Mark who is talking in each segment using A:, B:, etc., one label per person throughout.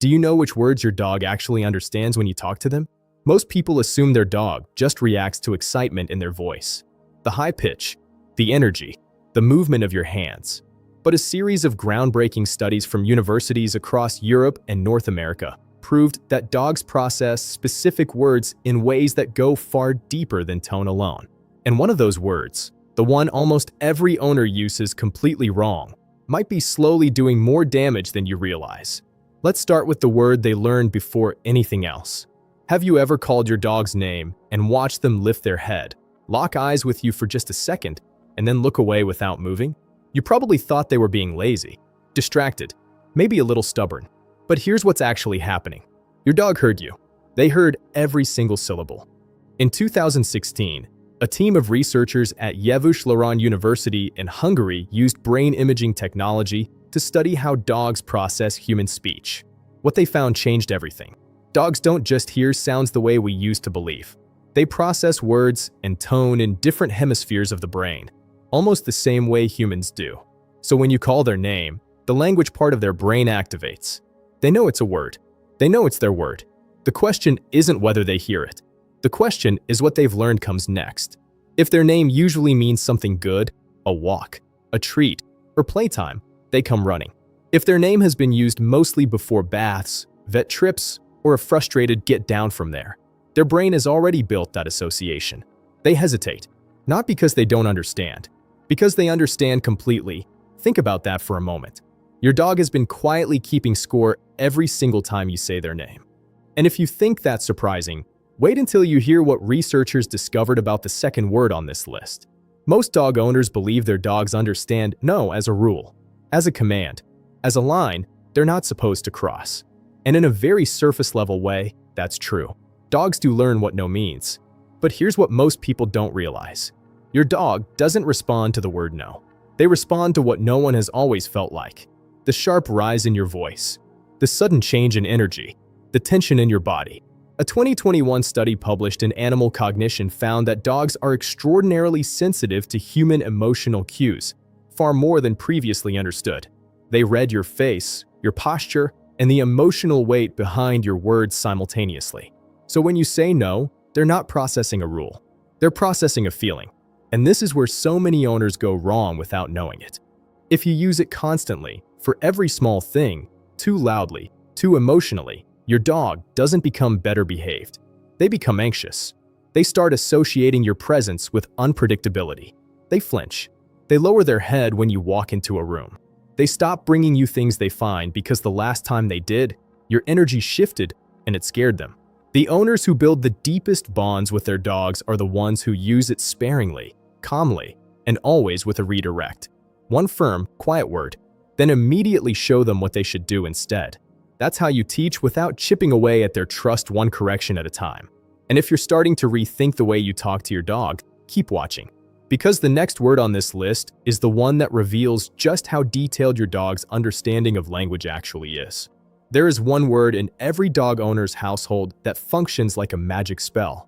A: Do you know which words your dog actually understands when you talk to them? Most people assume their dog just reacts to excitement in their voice, the high pitch, the energy, the movement of your hands. But a series of groundbreaking studies from universities across Europe and North America proved that dogs process specific words in ways that go far deeper than tone alone. And one of those words, the one almost every owner uses completely wrong, might be slowly doing more damage than you realize. Let's start with the word they learned before anything else. Have you ever called your dog's name and watched them lift their head, lock eyes with you for just a second, and then look away without moving? You probably thought they were being lazy, distracted, maybe a little stubborn. But here's what's actually happening. Your dog heard you. They heard every single syllable. In 2016, a team of researchers at Yavuz-Laran University in Hungary used brain imaging technology to study how dogs process human speech. What they found changed everything. Dogs don't just hear sounds the way we used to believe. They process words and tone in different hemispheres of the brain, almost the same way humans do. So when you call their name, the language part of their brain activates. They know it's a word. They know it's their word. The question isn't whether they hear it. The question is what they've learned comes next. If their name usually means something good, a walk, a treat, or playtime, they come running. If their name has been used mostly before baths, vet trips, or a frustrated get down from there, their brain has already built that association. They hesitate, not because they don't understand, because they understand completely. Think about that for a moment. Your dog has been quietly keeping score every single time you say their name. And if you think that's surprising, wait until you hear what researchers discovered about the second word on this list. Most dog owners believe their dogs understand no as a rule, as a command, as a line they're not supposed to cross. And in a very surface-level way, that's true. Dogs do learn what no means. But here's what most people don't realize. Your dog doesn't respond to the word no. They respond to what no one has always felt like. The sharp rise in your voice, the sudden change in energy, the tension in your body. A 2021 study published in Animal Cognition found that dogs are extraordinarily sensitive to human emotional cues, far more than previously understood. They read your face, your posture, and the emotional weight behind your words simultaneously. So when you say no, they're not processing a rule. They're processing a feeling. And this is where so many owners go wrong without knowing it. If you use it constantly, for every small thing, too loudly, too emotionally, your dog doesn't become better behaved. They become anxious. They start associating your presence with unpredictability. They flinch. They lower their head when you walk into a room. They stop bringing you things they find because the last time they did, your energy shifted and it scared them. The owners who build the deepest bonds with their dogs are the ones who use it sparingly, calmly, and always with a redirect. One firm, quiet word, then immediately show them what they should do instead. That's how you teach without chipping away at their trust one correction at a time. And if you're starting to rethink the way you talk to your dog, keep watching. Because the next word on this list is the one that reveals just how detailed your dog's understanding of language actually is. There is one word in every dog owner's household that functions like a magic spell.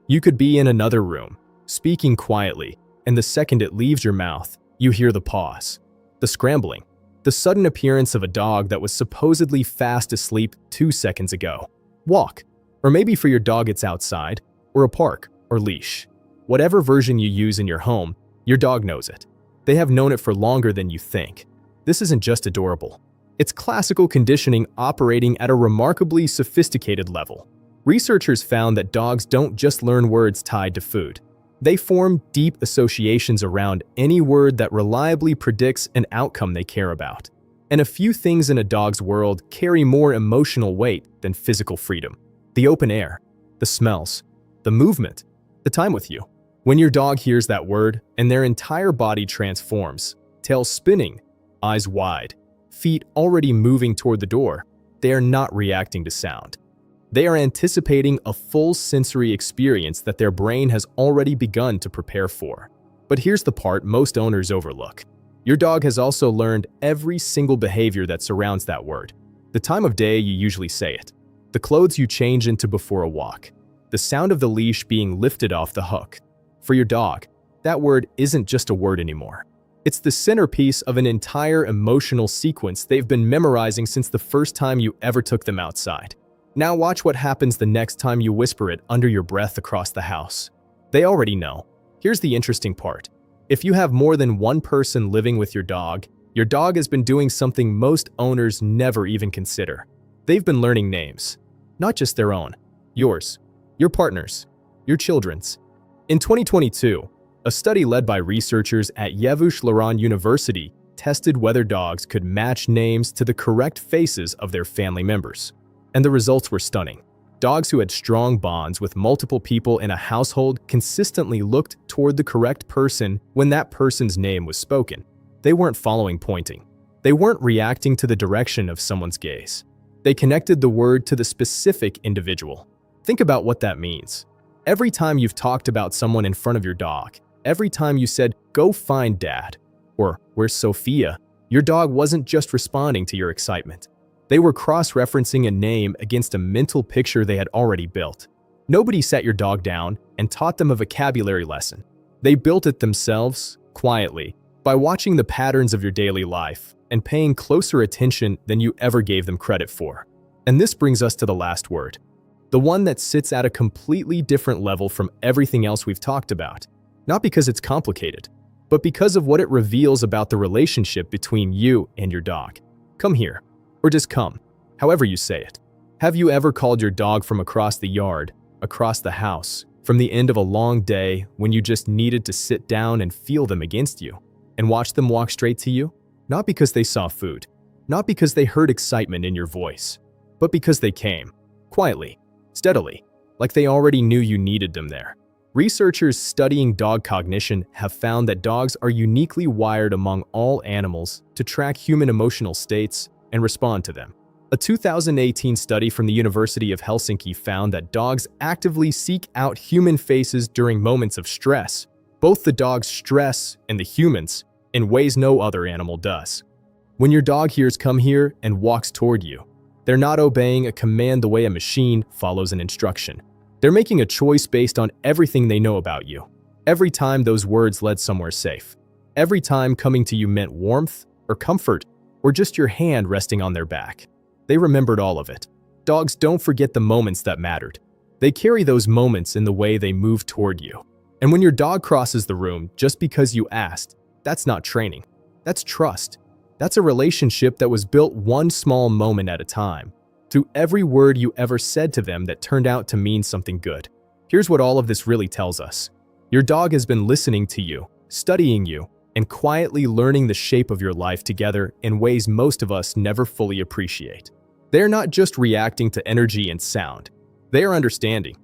A: You could be in another room, speaking quietly, and the second it leaves your mouth, you hear the pause, the scrambling, the sudden appearance of a dog that was supposedly fast asleep 2 seconds ago. Walk. Or maybe for your dog it's outside, or a park, or leash. Whatever version you use in your home, your dog knows it. They have known it for longer than you think. This isn't just adorable. It's classical conditioning operating at a remarkably sophisticated level. Researchers found that dogs don't just learn words tied to food. They form deep associations around any word that reliably predicts an outcome they care about. And a few things in a dog's world carry more emotional weight than physical freedom. The open air, the smells, the movement, the time with you. When your dog hears that word and their entire body transforms, tail spinning, eyes wide, feet already moving toward the door, they are not reacting to sound. They are anticipating a full sensory experience that their brain has already begun to prepare for. But here's the part most owners overlook. Your dog has also learned every single behavior that surrounds that word. The time of day you usually say it, the clothes you change into before a walk, the sound of the leash being lifted off the hook. For your dog, that word isn't just a word anymore. It's the centerpiece of an entire emotional sequence they've been memorizing since the first time you ever took them outside. Now watch what happens the next time you whisper it under your breath across the house. They already know. Here's the interesting part. If you have more than one person living with your dog has been doing something most owners never even consider. They've been learning names. Not just their own. Yours. Your partner's. Your children's. In 2022, a study led by researchers at Yavuz-Laran University tested whether dogs could match names to the correct faces of their family members. And the results were stunning. Dogs who had strong bonds with multiple people in a household consistently looked toward the correct person when that person's name was spoken. They weren't following pointing. They weren't reacting to the direction of someone's gaze. They connected the word to the specific individual. Think about what that means. Every time you've talked about someone in front of your dog, every time you said, "Go find Dad," or "Where's Sophia?" your dog wasn't just responding to your excitement. They were cross-referencing a name against a mental picture they had already built. Nobody sat your dog down and taught them a vocabulary lesson. They built it themselves, quietly, by watching the patterns of your daily life and paying closer attention than you ever gave them credit for. And this brings us to the last word. The one that sits at a completely different level from everything else we've talked about. Not because it's complicated, but because of what it reveals about the relationship between you and your dog. Come here, or just come, however you say it. Have you ever called your dog from across the yard, across the house, from the end of a long day when you just needed to sit down and feel them against you, and watch them walk straight to you? Not because they saw food, not because they heard excitement in your voice, but because they came, quietly, steadily, like they already knew you needed them there. Researchers studying dog cognition have found that dogs are uniquely wired among all animals to track human emotional states and respond to them. A 2018 study from the University of Helsinki found that dogs actively seek out human faces during moments of stress, both the dog's stress and the humans, in ways no other animal does. When your dog hears "come here" and walks toward you, they're not obeying a command the way a machine follows an instruction. They're making a choice based on everything they know about you. Every time those words led somewhere safe. Every time coming to you meant warmth or comfort or just your hand resting on their back. They remembered all of it. Dogs don't forget the moments that mattered. They carry those moments in the way they move toward you. And when your dog crosses the room just because you asked, that's not training. That's trust. That's a relationship that was built one small moment at a time, through every word you ever said to them that turned out to mean something good. Here's what all of this really tells us. Your dog has been listening to you, studying you, and quietly learning the shape of your life together in ways most of us never fully appreciate. They're not just reacting to energy and sound. They are understanding.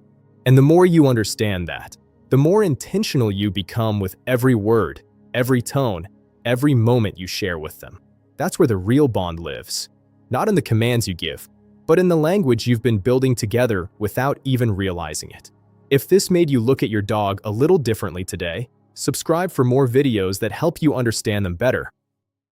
A: And the more you understand that, the more intentional you become with every word, every tone, every moment you share with them. That's where the real bond lives. Not in the commands you give, but in the language you've been building together without even realizing it. If this made you look at your dog a little differently today, subscribe for more videos that help you understand them better.